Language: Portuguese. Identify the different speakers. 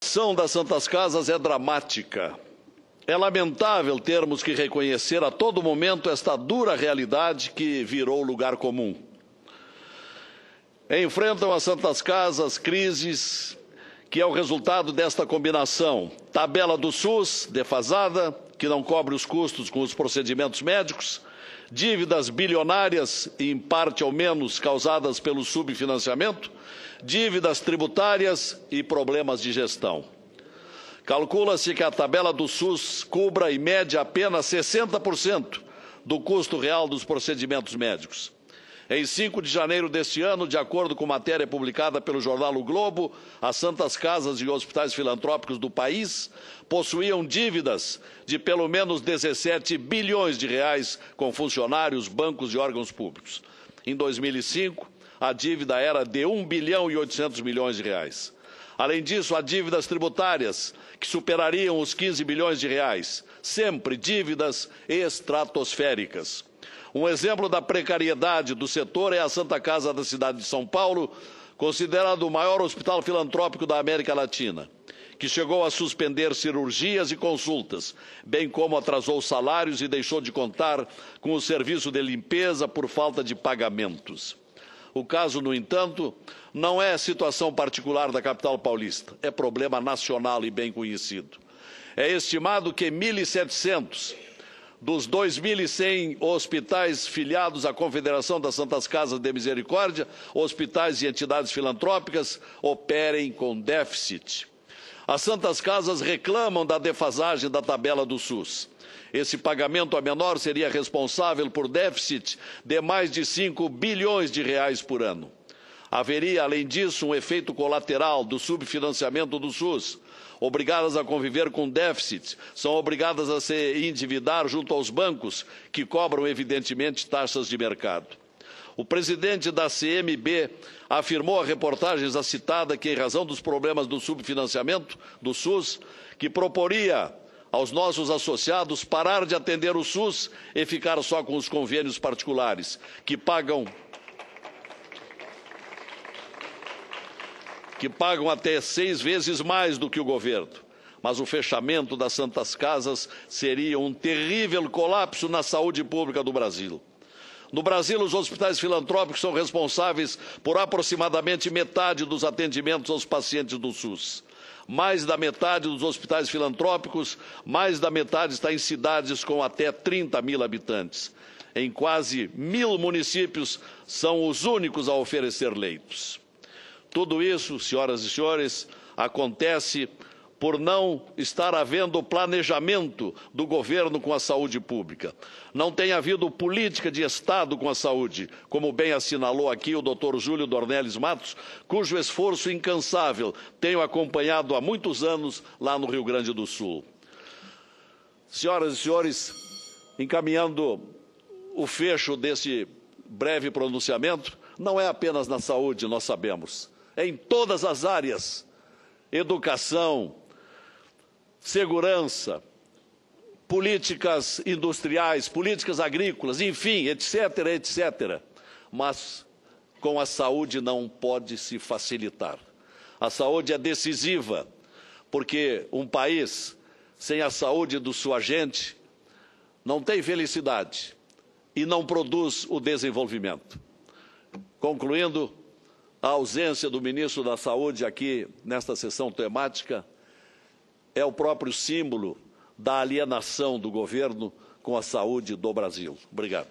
Speaker 1: situação das Santas Casas é dramática. É lamentável termos que reconhecer a todo momento esta dura realidade que virou lugar comum. Enfrentam as Santas Casas crises que é o resultado desta combinação: tabela do SUS defasada, que não cobre os custos com os procedimentos médicos, dívidas bilionárias, em parte ao menos causadas pelo subfinanciamento, dívidas tributárias e problemas de gestão. Calcula-se que a tabela do SUS cubra, em média, apenas 60% do custo real dos procedimentos médicos. Em 5 de janeiro deste ano, de acordo com matéria publicada pelo jornal O Globo, as Santas Casas e hospitais filantrópicos do país possuíam dívidas de pelo menos 17 bilhões de reais com funcionários, bancos e órgãos públicos. Em 2005, a dívida era de 1 bilhão e 800 milhões de reais. Além disso, há dívidas tributárias que superariam os 15 bilhões de reais, sempre dívidas estratosféricas. Um exemplo da precariedade do setor é a Santa Casa da cidade de São Paulo, considerado o maior hospital filantrópico da América Latina, que chegou a suspender cirurgias e consultas, bem como atrasou salários e deixou de contar com o serviço de limpeza por falta de pagamentos. O caso, no entanto, não é situação particular da capital paulista, é problema nacional e bem conhecido. É estimado que 1.700 dos 2.100 hospitais filiados à Confederação das Santas Casas de Misericórdia, hospitais e entidades filantrópicas, operem com déficit. As Santas Casas reclamam da defasagem da tabela do SUS. Esse pagamento a menor seria responsável por déficit de mais de 5 bilhões de reais por ano. Haveria, além disso, um efeito colateral do subfinanciamento do SUS. Obrigadas a conviver com déficit, são obrigadas a se endividar junto aos bancos, que cobram, evidentemente, taxas de mercado. O presidente da CMB afirmou à reportagem já citada que, em razão dos problemas do subfinanciamento do SUS, que proporia aos nossos associados parar de atender o SUS e ficar só com os convênios particulares, que pagam até 6 vezes mais do que o governo. Mas o fechamento das Santas Casas seria um terrível colapso na saúde pública do Brasil. No Brasil, os hospitais filantrópicos são responsáveis por aproximadamente metade dos atendimentos aos pacientes do SUS. Mais da metade dos hospitais filantrópicos, mais da metade está em cidades com até 30 mil habitantes. Em quase 1.000 municípios, são os únicos a oferecer leitos. Tudo isso, senhoras e senhores, acontece por não estar havendo planejamento do governo com a saúde pública. Não tem havido política de Estado com a saúde, como bem assinalou aqui o Dr. Júlio Dornelles Matos, cujo esforço incansável tenho acompanhado há muitos anos lá no Rio Grande do Sul. Senhoras e senhores, encaminhando o fecho desse breve pronunciamento, não é apenas na saúde, nós sabemos. É em todas as áreas: educação, segurança, políticas industriais, políticas agrícolas, enfim, etc., etc. Mas com a saúde não pode se facilitar. A saúde é decisiva, porque um país sem a saúde de sua gente não tem felicidade e não produz o desenvolvimento. Concluindo, a ausência do ministro da Saúde aqui nesta sessão temática é o próprio símbolo da alienação do governo com a saúde do Brasil. Obrigado.